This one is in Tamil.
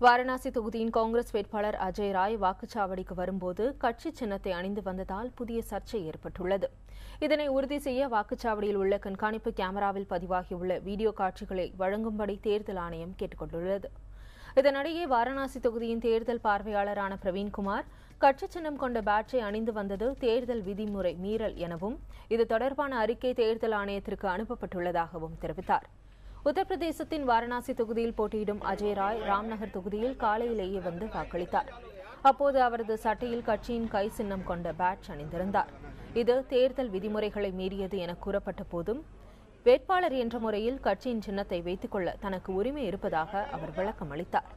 வாரணாசி தொகுதியின் காங்கிரஸ் வேட்பாளர் அஜய் ராய் வாக்குச்சாவடிக்கு வரும்போது கட்சி சின்னத்தை அணிந்து வந்ததால் புதிய சர்ச்சை ஏற்பட்டுள்ளது. இதனை உறுதி செய்ய வாக்குச்சாவடியில் உள்ள கண்காணிப்பு கேமராவில் பதிவாகியுள்ள வீடியோ காட்சிகளை வழங்கும்படி தேர்தல் ஆணையம் கேட்டுக் கொண்டுள்ளது. இதனிடையே வாரணாசி தொகுதியின் தேர்தல் பார்வையாளரான பிரவீன்குமார் கட்சி சின்னம் கொண்ட பேட்ஜை அணிந்து வந்தது தேர்தல் விதிமுறை மீறல் எனவும் இது தொடர்பான அறிக்கை தேர்தல் ஆணையத்திற்கு அனுப்பப்பட்டுள்ளதாகவும் தெரிவித்தார். உத்தரப்பிரதேசத்தின் வாரணாசி தொகுதியில் போட்டியிடும் அஜய் ராய் ராம்நகர் தொகுதியில் காலையிலேயே வந்து வாக்களித்தார். அப்போது அவரது சட்டையில் கட்சியின் கை சின்னம் கொண்ட பேட்ஜ் அணிந்திருந்தார். இது தேர்தல் விதிமுறைகளை மீறியது என கூறப்பட்ட போதும் வேட்பாளர் என்ற முறையில் கட்சியின் சின்னத்தை வைத்துக் கொள்ள தனக்கு உரிமை இருப்பதாக அவர் விளக்கம் அளித்தார்.